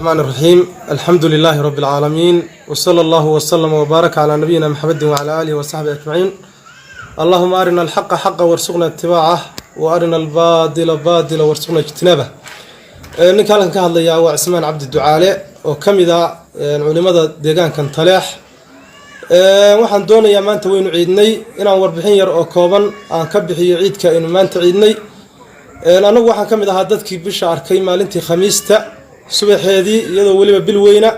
الرحمن الرحيم. الحمد لله رب العالمين، وصلى الله وسلم وبارك على نبينا محمد وعلى آله وصحبه أجمعين. اللهم أرنا الحق حقا وارزقنا اتباعه، وأرنا الباطل باطلا وارزقنا اجتنابه. نكالن كهدليا waa Cismaan Cabdi Ducaale oo kamida culimada deegaankan Taleex. Waxaan doonayaa maanta waynu ciidnay inaan warbixin yar oo kooban aan ka bixiyo ciidka in maanta ciidnay. Anagu waxaan kamid ahaa dadkii bisha arkay maalintii Khamiista subaxeedii iyadoo waliba bil weyna.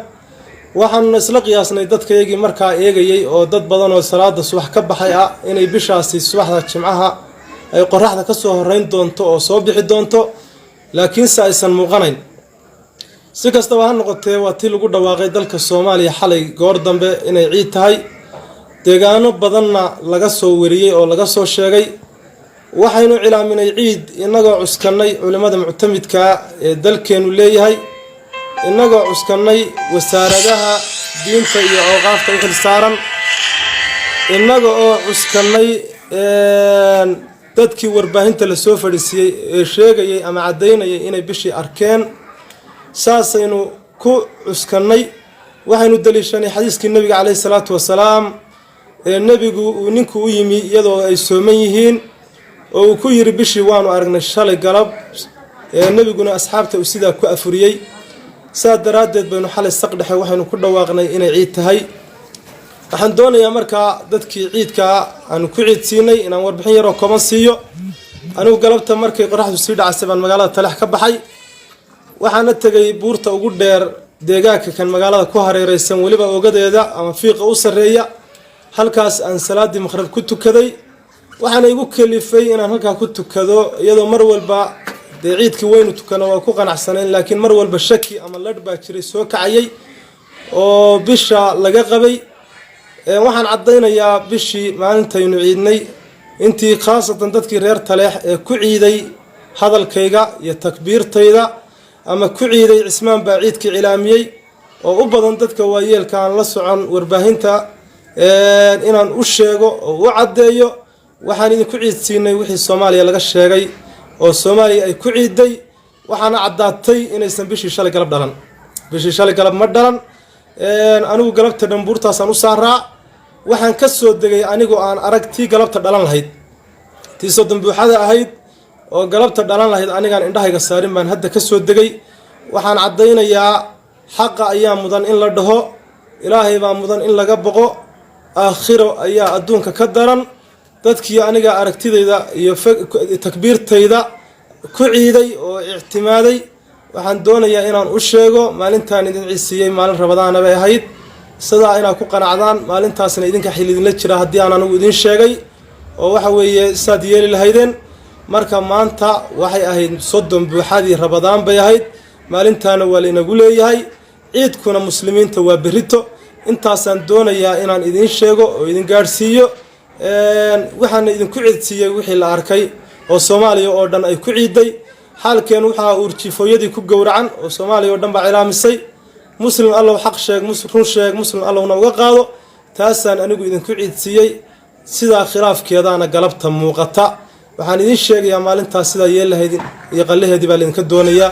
Waxaan isla qiyaasnay dadkayagii markaa eegayay oo dad badan oo salaada subax ka baxay inay bishaasi subaxda Jimcaha ay qorraxda ka soo horeyn doonto oo soo bixi doonto, laakiin aysan muuqanayn. Si kastaba ha noqotee waa tii lagu dhawaaqay dalka Soomaaliya xalay goor dambe inay ciid tahay. Deegaano badanna laga soo wariyay oo laga soo sheegay. Waxaynu cilaaminay ciid inagoo cuskanay culimada muctamidka ee dalkeenu leeyahay, inagoo cuskanay wasaaradaha diinta iyo awqaafta u xilsaaran, inagoo cuskanay dadkii warbaahinta la soo fadhiisiyay ee sheegayay ama cadeynayay inay bishii arkeen. saasaynu ku cuskanay. waxaynu daliishanay xadiiskii nabiga calayhi salaatu wasalaam ee nabigu uu ninku u yimi iyadoo ay sooman yihiin oo uu ku yiri bishii waanu aragnay shalay galab, nabiguna asxaabta uu sidaa ku afuriyay. saa daraadeed baynu xalay saqdhexe waxaynu ku dhawaaqnay inay ciid tahay. waxaan doonayaa markaa dadkii ciidka aanu ku ciidsiinay inaan warbixin yar oo kooban siiyo. anigu galabta markay qorraxdu sii dhacaysay baan magaalada Taleex ka baxay. waxaana tagay buurta ugu dheer deegaanka kan magaalada ku hareeraysan waliba ogadeeda ama fiiqa u sareeya. halkaas aan salaadii maqrib ku tukaday. waxaana igu kalifay inaan halkaa ku tukado iyadoo mar walba ciidkii waynu tukano waa ku qanacsanayn, laakiin mar walba shaki ama ladh baa jiray soo kacayay oo bisha laga qabay. waxaan cadaynayaa bishii maalintaynu ciidnay intii khaasatan dadkii reer Taleex ee ku ciiday hadalkayga iyo takbiirtayda ama ku ciiday Cismaan baa ciidkii cilaamiyay oo u badan dadka waayeelka aan la socon warbaahinta inaan u sheego oo u cadeeyo. waxaan idinku ciidsiinay wixii Soomaaliya laga sheegay oo Soomaaliya ay ku ciiday. waxaana cadaatay inaysan bishii shalay galab dhalan. bishii shalay galab ma dhalan. anigu galabta dhambuurtaasaan u saaraa. waxaan ka soo degay anigoo aan aragtii galabta dhalan lahayd, tii soo dambuuxada ahayd oo galabta dhalan lahayd anigaan indhahayga saarin baan hadda ka soo degay. waxaan cadaynayaa xaqa ayaa mudan in la dhaho, ilaahay baa mudan in laga boqo, aakhiro ayaa adduunka ka daran. dadkii aniga aragtidayda iyo takbiirtayda ku ciiday oo ictimaaday waxaan doonayaa inaan u sheego maalintaan idin ciisiyay maalin Rabadaana bay ahayd. sidaa inaad ku qanacdaan maalintaasna idinka xil idinla jira haddii aan anigu idin sheegay oo waxa weeye saad yeeli lahaydeen. marka maanta waxay ahayd 30 buuxadii Rabadaan bay ahayd. maalintaana waa la inagu leeyahay. ciidkuna muslimiinta waa berito. intaasaan doonayaa inaan idin sheego oo idin gaarsiiyo. waxaan idinku ciidsiiyay wixii la arkay oo Soomaaliya oo dhan ay ku ciiday. xaalkeen waxa urjifooyadii ku gowracan oo Soomaaliya oo dhan ba cilaamisay. muslim Allah xaq sheeg, run sheeg, muslim Allahna uga qaado. taasaan anigu idinku ciidsiiyay. sida khilaafkeedana galabta muuqata. waxaan idin sheegayaa maalintaas sida yeelahayd iyo qalaheedii baa idinka doonayaa.